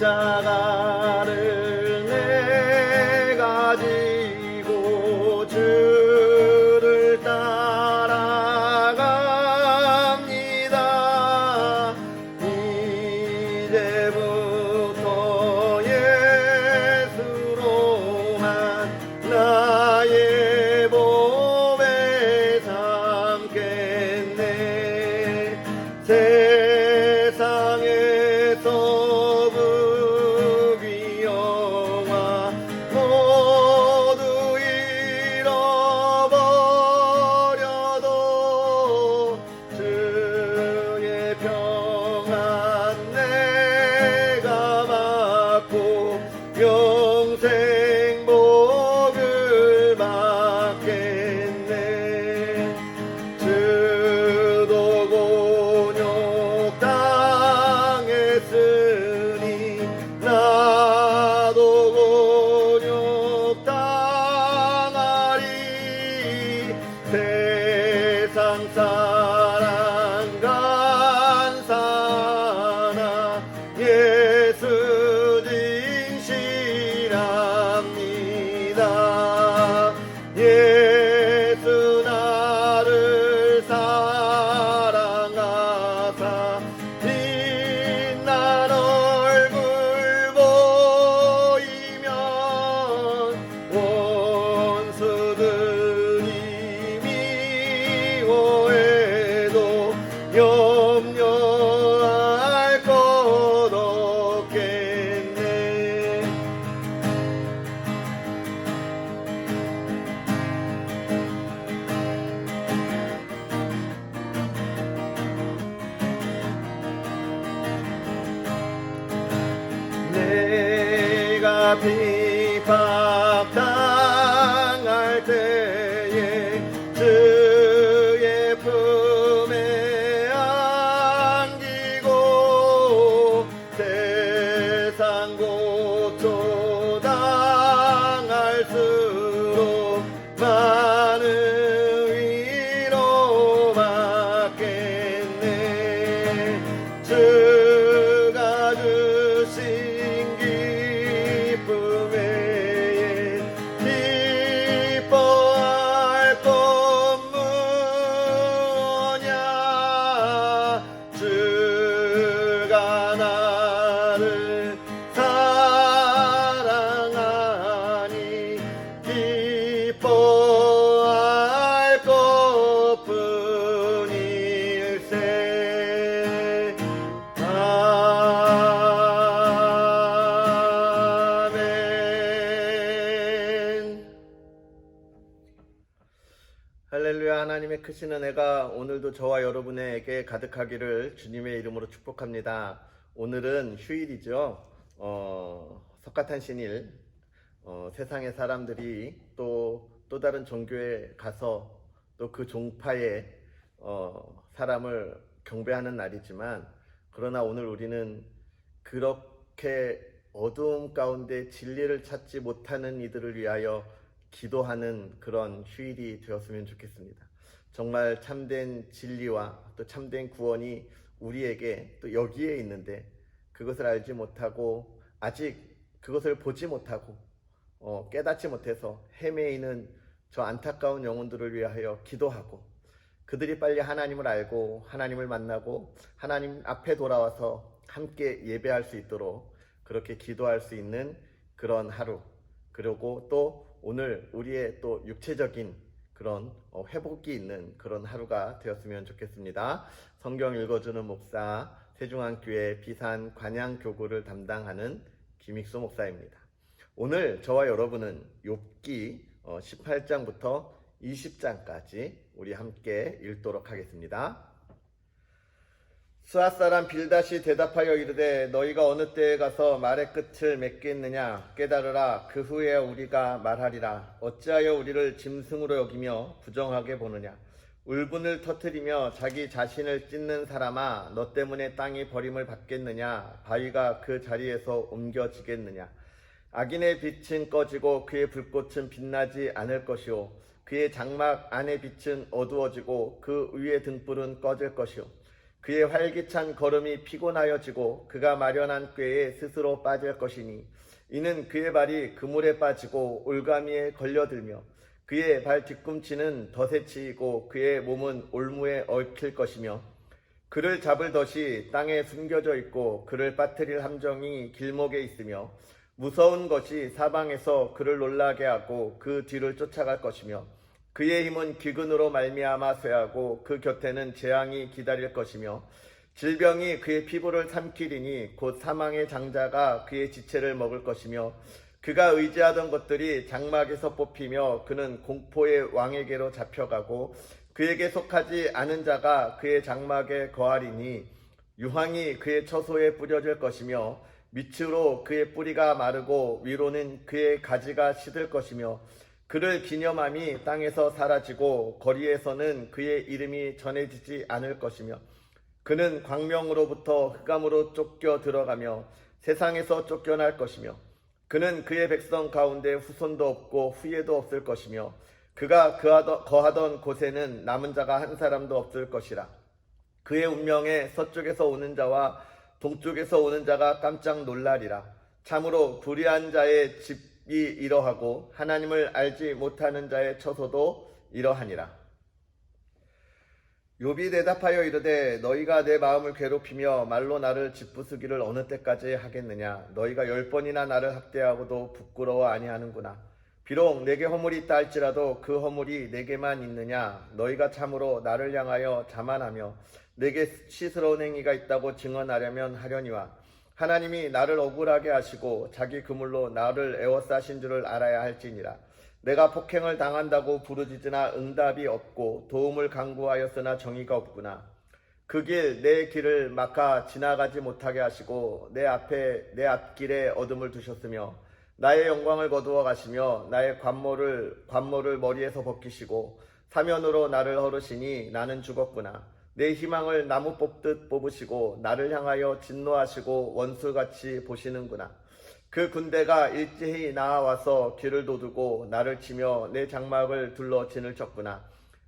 십자가를 내가 지고 주를 따라갑니다. 이제부터 예수로만 나의 몸에 삼겠네. 세상에서 부귀영화 모두 잃어버려도 주의 평안 내가 받고 영생 복을 받겠네. 주도 곤욕 당했으니 나도 곤욕 당하리. 세상 사랑 간사나 예수 진실합니다. 예수 나를 사랑하사 빛난 얼굴 보이면 원수들이 미워해도 염려할 것 없겠네. 내가 핍박당할 때에 주의 품에 안기고 세상 고초 당할수록 많은 위로 받겠네. 주가 주신 기쁨 외에 기뻐할 것 무엇냐. 주가 나를 사랑하니 기뻐할 것뿐일세. 아멘. 할렐루야. 하나님의 크신 은혜가 오늘도 저와 여러분에게 가득하기를 주님의 이름으로 축복합니다. 오늘은 휴일이죠. 석가탄신일. 세상의 사람들이 또 다른 종교에 가서 또 그 종파의 사람을 경배하는 날이지만, 그러나 오늘 우리는 그렇게 어두움 가운데 진리를 찾지 못하는 이들을 위하여 기도하는 그런 휴일이 되었으면 좋겠습니다. 정말 참된 진리와 또 참된 구원이 우리에게 또 여기에 있는데 그것을 알지 못하고 아직 그것을 보지 못하고 깨닫지 못해서 헤매이는 저 안타까운 영혼들을 위하여 기도하고, 그들이 빨리 하나님을 알고 하나님을 만나고 하나님 앞에 돌아와서 함께 예배할 수 있도록 그렇게 기도할 수 있는 그런 하루, 그리고 또 오늘 우리의 또 육체적인 그런 회복이 있는 그런 하루가 되었으면 좋겠습니다. 성경 읽어주는 목사, 세중앙교회 비산 관양교구를 담당하는 김익수 목사입니다. 오늘 저와 여러분은 욥기 18장부터 20장까지 우리 함께 읽도록 하겠습니다. 스앗 사람 빌닷이 대답하여 이르되 너희가 어느 때에 가서 말의 끝을 맺겠느냐. 깨달으라. 그 후에 우리가 말하리라. 어찌하여 우리를 짐승으로 여기며 부정하게 보느냐. 울분을 터뜨리며 자기 자신을 찢는 사람아, 너 때문에 땅이 버림을 받겠느냐. 바위가 그 자리에서 옮겨지겠느냐. 악인의 빛은 꺼지고 그의 불꽃은 빛나지 않을 것이요, 그의 장막 안의 빛은 어두워지고 그 위의 등불은 꺼질 것이요, 그의 활기찬 걸음이 피곤하여지고 그가 마련한 꾀에 스스로 빠질 것이니 이는 그의 발이 그물에 빠지고 올가미에 걸려들며 그의 발 뒤꿈치는 덫에 치이고 그의 몸은 올무에 얽힐 것이며 그를 잡을 덫이 땅에 숨겨져 있고 그를 빠뜨릴 함정이 길목에 있으며 무서운 것이 사방에서 그를 놀라게 하고 그 뒤를 쫓아갈 것이며 그의 힘은 기근으로 말미암아 쇠하고 그 곁에는 재앙이 기다릴 것이며 질병이 그의 피부를 삼키리니 곧 사망의 장자가 그의 지체를 먹을 것이며 그가 의지하던 것들이 장막에서 뽑히며 그는 공포의 왕에게로 잡혀가고 그에게 속하지 않은 자가 그의 장막에 거하리니 유황이 그의 처소에 뿌려질 것이며 밑으로 그의 뿌리가 마르고 위로는 그의 가지가 시들 것이며 그를 기념함이 땅에서 사라지고 거리에서는 그의 이름이 전해지지 않을 것이며 그는 광명으로부터 흑암으로 쫓겨 들어가며 세상에서 쫓겨날 것이며 그는 그의 백성 가운데 후손도 없고 후예도 없을 것이며 그가 거하던 곳에는 남은 자가 한 사람도 없을 것이라. 그의 운명에 서쪽에서 오는 자와 동쪽에서 오는 자가 깜짝 놀라리라. 참으로 불의한 자의 집이 이러하고 하나님을 알지 못하는 자의 처소도 이러하니라. 욥이 대답하여 이르되 너희가 내 마음을 괴롭히며 말로 나를 짓부수기를 어느 때까지 하겠느냐. 너희가 10번이나 나를 학대하고도 부끄러워 아니하는구나. 비록 내게 허물이 있다 할지라도 그 허물이 내게만 있느냐. 너희가 참으로 나를 향하여 자만하며 내게 수치스러운 행위가 있다고 증언하려면 하려니와 하나님이 나를 억울하게 하시고 자기 그물로 나를 에워싸신 줄을 알아야 할지니라. 내가 폭행을 당한다고 부르짖으나 응답이 없고 도움을 간구하였으나 정의가 없구나. 그 길 내 길을 막아 지나가지 못하게 하시고 내 앞길에 어둠을 두셨으며 나의 영광을 거두어 가시며 나의 관모를 머리에서 벗기시고 사면으로 나를 허르시니 나는 죽었구나. 내 희망을 나무 뽑듯 뽑으시고 나를 향하여 진노하시고 원수같이 보시는구나. 그 군대가 일제히 나와서 길을 도두고 나를 치며 내 장막을 둘러 진을 쳤구나.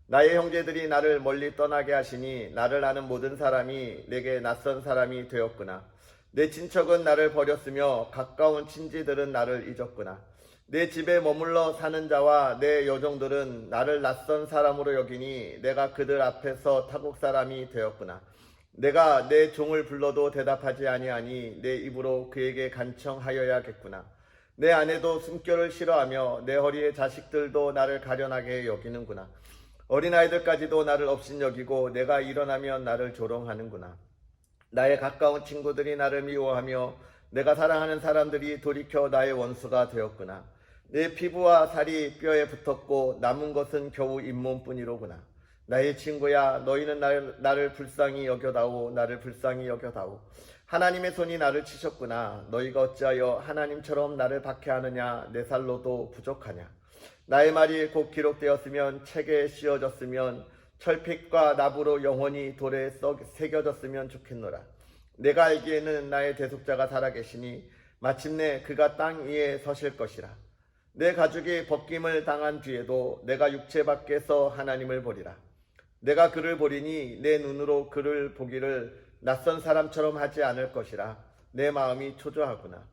나의 형제들이 나를 멀리 떠나게 하시니 나를 아는 모든 사람이 내게 낯선 사람이 되었구나. 내 친척은 나를 버렸으며 가까운 친지들은 나를 잊었구나. 내 집에 머물러 사는 자와 내 여종들은 나를 낯선 사람으로 여기니 내가 그들 앞에서 타국 사람이 되었구나. 내가 내 종을 불러도 대답하지 아니하니 내 입으로 그에게 간청하여야겠구나. 내 아내도 숨결을 싫어하며 내 허리의 자식들도 나를 가련하게 여기는구나. 어린아이들까지도 나를 업신여기고 내가 일어나면 나를 조롱하는구나. 나의 가까운 친구들이 나를 미워하며 내가 사랑하는 사람들이 돌이켜 나의 원수가 되었구나. 내 피부와 살이 뼈에 붙었고 남은 것은 겨우 잇몸뿐이로구나. 나의 친구야, 너희는 나를 불쌍히 여겨다오. 나를 불쌍히 여겨다오. 하나님의 손이 나를 치셨구나. 너희가 어찌하여 하나님처럼 나를 박해하느냐. 내 살로도 부족하냐. 나의 말이 곧 기록되었으면 책에 씌어졌으면 철핏과 나부로 영원히 돌에 새겨졌으면 좋겠노라. 내가 알기에는 나의 대속자가 살아계시니 마침내 그가 땅 위에 서실 것이라. 내 가죽이 벗김을 당한 뒤에도 내가 육체 밖에서 하나님을 보리라. 내가 그를 보리니 내 눈으로 그를 보기를 낯선 사람처럼 하지 않을 것이라. 내 마음이 초조하구나.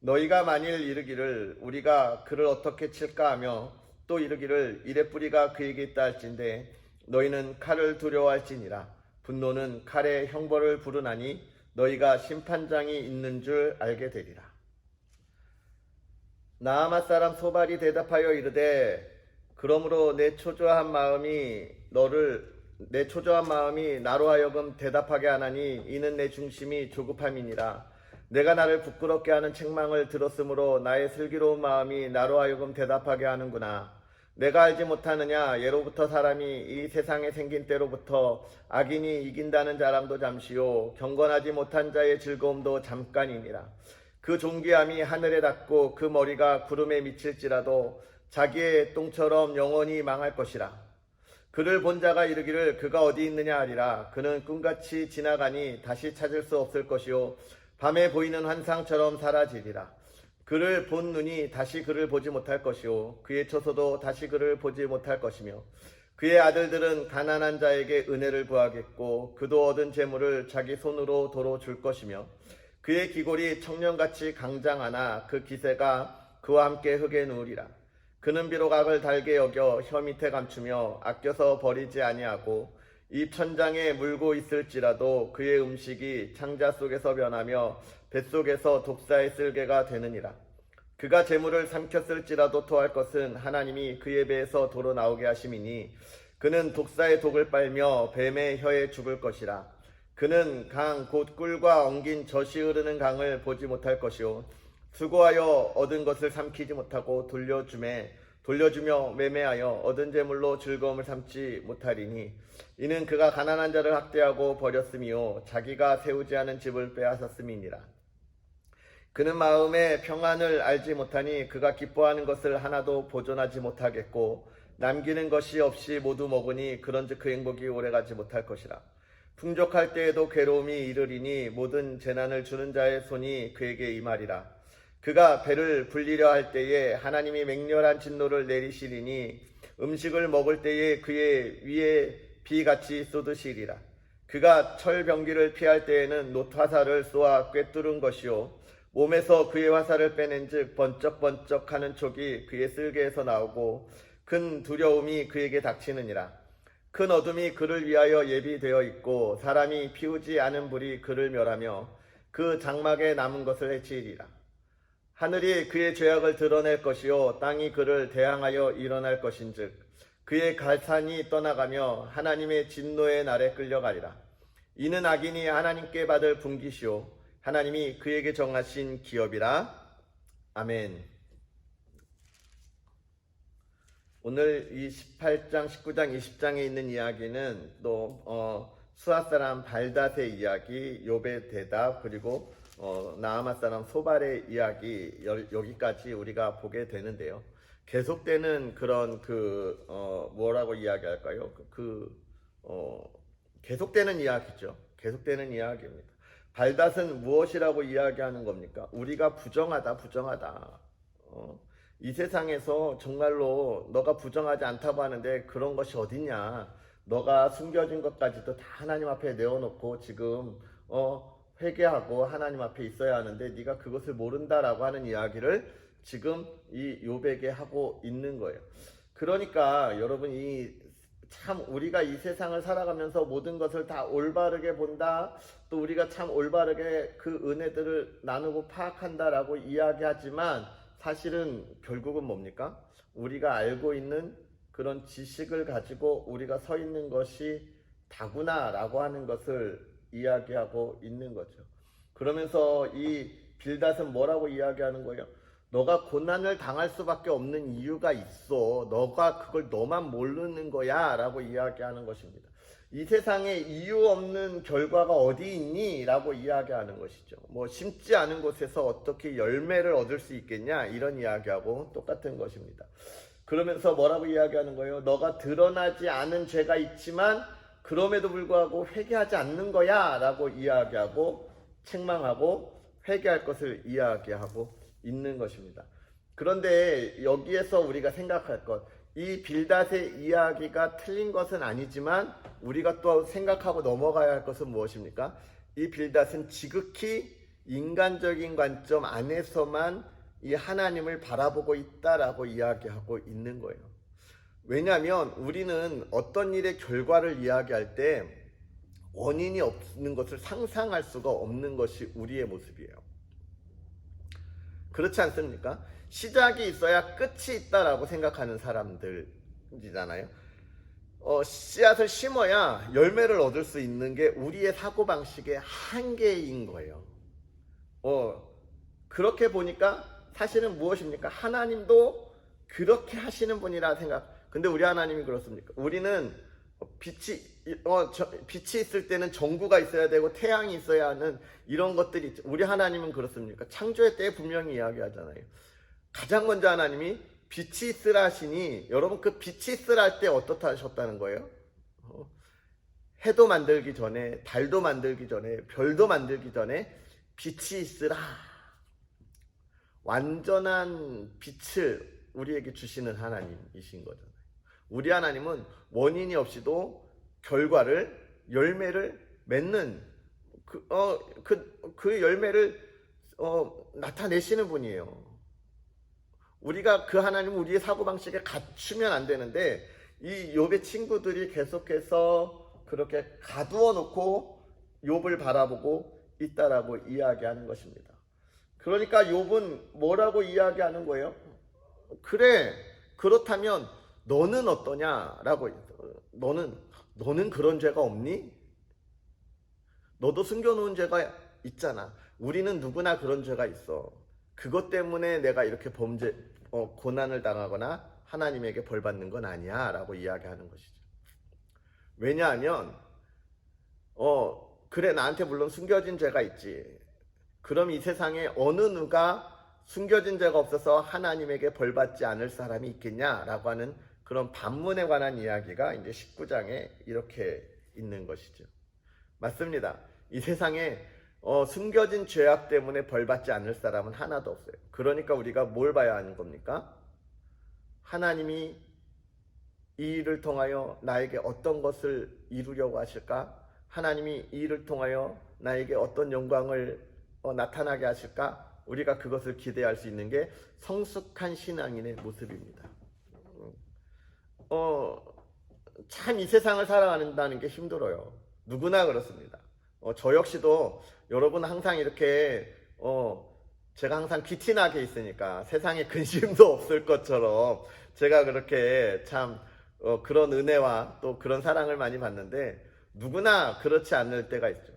너희가 만일 이르기를 우리가 그를 어떻게 칠까 하며 또 이르기를 이레 뿌리가 그에게 있다 할진대 너희는 칼을 두려워할지니라. 분노는 칼에 형벌을 부르나니 너희가 심판장이 있는 줄 알게 되리라. 나아마 사람 소발이 대답하여 이르되 그러므로 내 초조한 마음이 나로 하여금 대답하게 하나니 이는 내 중심이 조급함이니라. 내가 나를 부끄럽게 하는 책망을 들었으므로 나의 슬기로운 마음이 나로 하여금 대답하게 하는구나. 내가 알지 못하느냐. 예로부터 사람이 이 세상에 생긴 때로부터 악인이 이긴다는 자랑도 잠시요 경건하지 못한 자의 즐거움도 잠깐이니라. 그 존귀함이 하늘에 닿고 그 머리가 구름에 미칠지라도 자기의 똥처럼 영원히 망할 것이라. 그를 본 자가 이르기를 그가 어디 있느냐 하리라. 그는 꿈같이 지나가니 다시 찾을 수 없을 것이요 밤에 보이는 환상처럼 사라지리라. 그를 본 눈이 다시 그를 보지 못할 것이요 그의 처소도 다시 그를 보지 못할 것이며 그의 아들들은 가난한 자에게 은혜를 구하겠고 그도 얻은 재물을 자기 손으로 도로 줄 것이며 그의 기골이 청년같이 강장하나 그 기세가 그와 함께 흙에 누우리라. 그는 비록 악을 달게 여겨 혀 밑에 감추며 아껴서 버리지 아니하고 입 천장에 물고 있을지라도 그의 음식이 창자 속에서 변하며 뱃속에서 독사의 쓸개가 되느니라. 그가 재물을 삼켰을지라도 토할 것은 하나님이 그의 배에서 도로 나오게 하심이니 그는 독사의 독을 빨며 뱀의 혀에 죽을 것이라. 그는 강 곧 꿀과 엉긴 젖이 흐르는 강을 보지 못할 것이요 수고하여 얻은 것을 삼키지 못하고 돌려주며 매매하여 얻은 재물로 즐거움을 삼지 못하리니 이는 그가 가난한 자를 학대하고 버렸음이요 자기가 세우지 않은 집을 빼앗았음이니라. 그는 마음의 평안을 알지 못하니 그가 기뻐하는 것을 하나도 보존하지 못하겠고 남기는 것이 없이 모두 먹으니 그런즉 그 행복이 오래가지 못할 것이라. 풍족할 때에도 괴로움이 이르리니 모든 재난을 주는 자의 손이 그에게 임하리라. 그가 배를 불리려 할 때에 하나님이 맹렬한 진노를 내리시리니 음식을 먹을 때에 그의 위에 비같이 쏟으시리라. 그가 철병기를 피할 때에는 놋화살을 쏘아 꿰뚫은 것이요 몸에서 그의 화살을 빼낸즉 번쩍번쩍하는 촉이 그의 쓸개에서 나오고 큰 두려움이 그에게 닥치느니라. 큰 어둠이 그를 위하여 예비되어 있고 사람이 피우지 않은 불이 그를 멸하며 그 장막에 남은 것을 해치리라. 하늘이 그의 죄악을 드러낼 것이요 땅이 그를 대항하여 일어날 것인즉 그의 갈산이 떠나가며 하나님의 진노의 날에 끌려가리라. 이는 악인이 하나님께 받을 분깃이요 하나님이 그에게 정하신 기업이라. 아멘. 오늘 이 18장, 19장, 20장에 있는 이야기는 또 수아 사람 발닷의 이야기, 욥의 대답, 그리고 나아마 사람 소발의 이야기 여기까지 우리가 보게 되는데요. 계속되는 그런 뭐라고 이야기할까요? 계속되는 이야기죠. 계속되는 이야기입니다. 발닷은 무엇이라고 이야기하는 겁니까? 우리가 부정하다. 이 세상에서 정말로 너가 부정하지 않다고 하는데 그런 것이 어딨냐? 너가 숨겨진 것까지도 다 하나님 앞에 내어놓고 지금 회개하고 하나님 앞에 있어야 하는데 네가 그것을 모른다라고 하는 이야기를 지금 이 욥에게 하고 있는 거예요. 그러니까 여러분 참 우리가 이 세상을 살아가면서 모든 것을 다 올바르게 본다, 또 우리가 참 올바르게 그 은혜들을 나누고 파악한다라고 이야기하지만 사실은 결국은 뭡니까? 우리가 알고 있는 그런 지식을 가지고 우리가 서 있는 것이 다구나라고 하는 것을 이야기하고 있는 거죠. 그러면서 이 빌닷은 뭐라고 이야기하는 거예요? 너가 고난을 당할 수밖에 없는 이유가 있어. 너가 그걸 너만 모르는 거야 라고 이야기하는 것입니다. 이 세상에 이유 없는 결과가 어디 있니? 라고 이야기하는 것이죠. 심지 않은 곳에서 어떻게 열매를 얻을 수 있겠냐? 이런 이야기하고 똑같은 것입니다. 그러면서 뭐라고 이야기하는 거예요? 너가 드러나지 않은 죄가 있지만 그럼에도 불구하고 회개하지 않는 거야 라고 이야기하고 책망하고 회개할 것을 이야기하고 있는 것입니다. 그런데 여기에서 우리가 생각할 것, 이 빌닷의 이야기가 틀린 것은 아니지만 우리가 또 생각하고 넘어가야 할 것은 무엇입니까? 이 빌닷은 지극히 인간적인 관점 안에서만 이 하나님을 바라보고 있다라고 이야기하고 있는 거예요. 왜냐하면 우리는 어떤 일의 결과를 이야기할 때 원인이 없는 것을 상상할 수가 없는 것이 우리의 모습이에요. 그렇지 않습니까? 시작이 있어야 끝이 있다라고 생각하는 사람들이잖아요. 씨앗을 심어야 열매를 얻을 수 있는 게 우리의 사고방식의 한계인 거예요. 그렇게 보니까 사실은 무엇입니까? 하나님도 그렇게 하시는 분이라 생각. 근데 우리 하나님이 그렇습니까? 우리는 빛이 있을 때는 전구가 있어야 되고 태양이 있어야 하는 이런 것들이 있죠. 우리 하나님은 그렇습니까? 창조의 때에 분명히 이야기하잖아요. 가장 먼저 하나님이 빛이 있으라 하시니 여러분 그 빛이 있으라 할 때 어떻다 하셨다는 거예요? 해도 만들기 전에, 달도 만들기 전에, 별도 만들기 전에 빛이 있으라. 완전한 빛을 우리에게 주시는 하나님이신 거잖아요. 우리 하나님은 원인이 없이도 결과를, 열매를 맺는 그 열매를 나타내시는 분이에요. 우리가 그 하나님 우리의 사고방식에 갖추면 안 되는데, 이 욥의 친구들이 계속해서 그렇게 가두어 놓고 욥을 바라보고 있다라고 이야기하는 것입니다. 그러니까 욥은 뭐라고 이야기하는 거예요? 그래, 그렇다면 너는 어떠냐라고. 너는 그런 죄가 없니? 너도 숨겨놓은 죄가 있잖아. 우리는 누구나 그런 죄가 있어. 그것 때문에 내가 이렇게 고난을 당하거나 하나님에게 벌 받는 건 아니야 라고 이야기하는 것이죠. 왜냐하면 그래, 나한테 물론 숨겨진 죄가 있지. 그럼 이 세상에 어느 누가 숨겨진 죄가 없어서 하나님에게 벌 받지 않을 사람이 있겠냐라고 하는 그런 반문에 관한 이야기가 이제 19장에 이렇게 있는 것이죠. 맞습니다. 이 세상에 숨겨진 죄악 때문에 벌 받지 않을 사람은 하나도 없어요. 그러니까 우리가 뭘 봐야 하는 겁니까? 하나님이 이 일을 통하여 나에게 어떤 것을 이루려고 하실까? 하나님이 이 일을 통하여 나에게 어떤 영광을 나타나게 하실까? 우리가 그것을 기대할 수 있는 게 성숙한 신앙인의 모습입니다. 참 이 세상을 살아간다는 게 힘들어요. 누구나 그렇습니다. 저 역시도 여러분 항상 이렇게 제가 항상 귀티나게 있으니까 세상에 근심도 없을 것처럼 제가 그렇게 참 그런 은혜와 또 그런 사랑을 많이 받는데, 누구나 그렇지 않을 때가 있죠.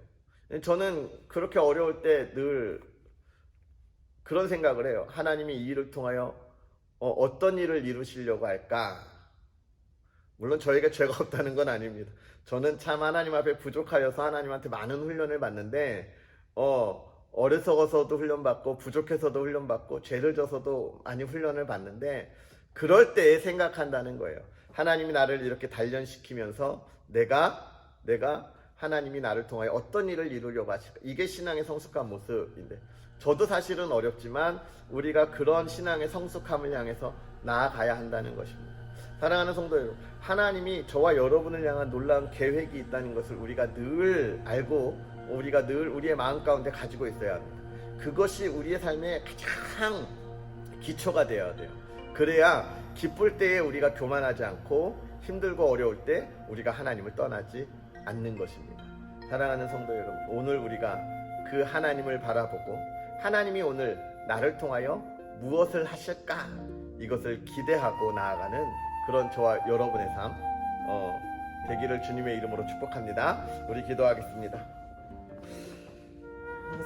저는 그렇게 어려울 때 늘 그런 생각을 해요. 하나님이 이 일을 통하여 어떤 일을 이루시려고 할까? 물론 저에게 죄가 없다는 건 아닙니다. 저는 참 하나님 앞에 부족하여서 하나님한테 많은 훈련을 받는데, 어리석어서도 훈련받고 부족해서도 훈련받고 죄를 져서도 많이 훈련을 받는데, 그럴 때 생각한다는 거예요. 하나님이 나를 이렇게 단련시키면서 내가 하나님이 나를 통하여 어떤 일을 이루려고 하실까? 이게 신앙의 성숙한 모습인데, 저도 사실은 어렵지만 우리가 그런 신앙의 성숙함을 향해서 나아가야 한다는 것입니다. 사랑하는 성도 여러분, 하나님이 저와 여러분을 향한 놀라운 계획이 있다는 것을 우리가 늘 알고, 우리가 늘 우리의 마음 가운데 가지고 있어야 합니다. 그것이 우리의 삶의 가장 기초가 되어야 돼요. 그래야 기쁠 때에 우리가 교만하지 않고, 힘들고 어려울 때 우리가 하나님을 떠나지 않는 것입니다. 사랑하는 성도 여러분, 오늘 우리가 그 하나님을 바라보고 하나님이 오늘 나를 통하여 무엇을 하실까? 이것을 기대하고 나아가는 그런 저와 여러분의 삶 되기를 주님의 이름으로 축복합니다. 우리 기도하겠습니다.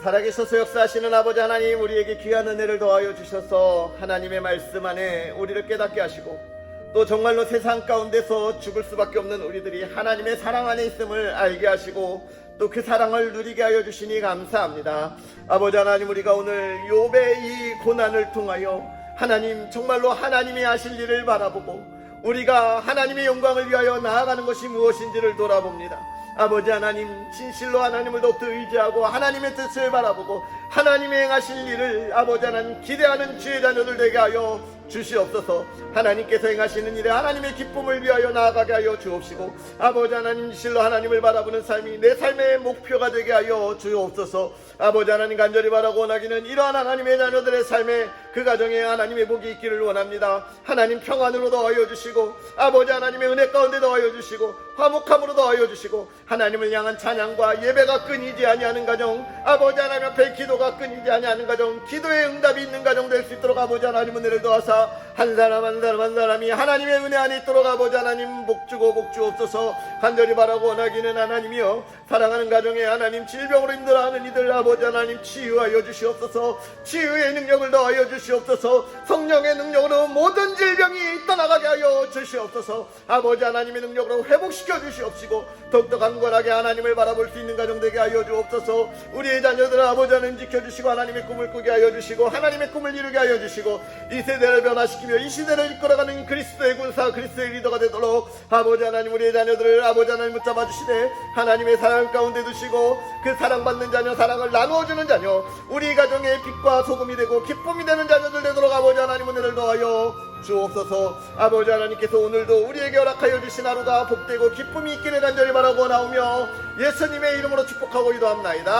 살아계셔서 역사하시는 아버지 하나님, 우리에게 귀한 은혜를 더하여 주셔서 하나님의 말씀 안에 우리를 깨닫게 하시고, 또 정말로 세상 가운데서 죽을 수밖에 없는 우리들이 하나님의 사랑 안에 있음을 알게 하시고, 또 그 사랑을 누리게 하여 주시니 감사합니다. 아버지 하나님, 우리가 오늘 욥의 이 고난을 통하여 하나님, 정말로 하나님이 하실 일을 바라보고 우리가 하나님의 영광을 위하여 나아가는 것이 무엇인지를 돌아봅니다. 아버지 하나님, 진실로 하나님을 더욱더 의지하고 하나님의 뜻을 바라보고 하나님이 행하실 일을 아버지 하나님 기대하는 주의 자녀들 되게 하여 주시옵소서. 하나님께서 행하시는 일에 하나님의 기쁨을 위하여 나아가게 하여 주옵시고, 아버지 하나님, 진실로 하나님을 바라보는 삶이 내 삶의 목표가 되게 하여 주옵소서. 아버지 하나님, 간절히 바라고 원하기는 이러한 하나님의 자녀들의 삶에 그 가정에 하나님의 복이 있기를 원합니다. 하나님 평안으로 더하여 주시고, 아버지 하나님의 은혜 가운데 더하여 주시고, 화목함으로 더하여 주시고, 하나님을 향한 찬양과 예배가 끊이지 아니하는 가정, 아버지 하나님 앞에 기도가 끊이지 아니하는 가정, 기도의 응답이 있는 가정 될 수 있도록 아버지 하나님 은혜를 더하사 한 사람 한 사람이 하나님의 은혜 안에 있도록 아버지 하나님 복주고 복주옵소서. 간절히 바라고 원하기는 하나님이여, 사랑하는 가정에 하나님 질병으로 힘들어하는 이들 아버지 하나님 치유하여 주시옵소서. 치유의 능력을 더하여 주시옵소서. 성령의 능력으로 모든 질병이 떠나가게 하여 주시옵소서. 아버지 하나님의 능력으로 회복시켜 주시옵시고, 더욱더 강건하게 하나님을 바라볼 수 있는 가정 되게 하여 주옵소서. 우리의 자녀들 아버지 하나님 지켜주시고 하나님의 꿈을 꾸게 하여 주시고 하나님의 꿈을 이루게 하여 주시고, 이 세대를 변화시키며 이 시대를 이끌어가는 그리스도의 군사, 그리스도의 리더가 되도록 아버지 하나님, 우리의 자녀들을 아버지 하나님 붙잡아 주시되 하나님의 사랑 가운데 두시고, 그 사랑받는 자녀, 사랑을 나누어주는 자녀, 우리 가정의 빛과 소금이 되고 기쁨이 되는 자녀들 되도록 아버지 하나님 은혜를 더하여 주옵소서. 아버지 하나님께서 오늘도 우리에게 허락하여 주신 하루가 복되고 기쁨이 있기를 간절히 바라고 나오며 예수님의 이름으로 축복하고 기도합나이다.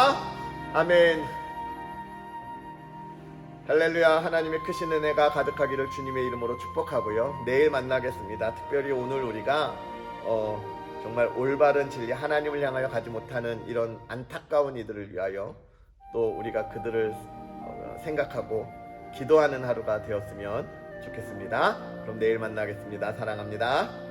아멘. 할렐루야. 하나님의 크신 은혜가 가득하기를 주님의 이름으로 축복하고요. 내일 만나겠습니다. 특별히 오늘 우리가 정말 올바른 진리, 하나님을 향하여 가지 못하는 이런 안타까운 이들을 위하여 또 우리가 그들을 생각하고 기도하는 하루가 되었으면 좋겠습니다. 그럼 내일 만나겠습니다. 사랑합니다.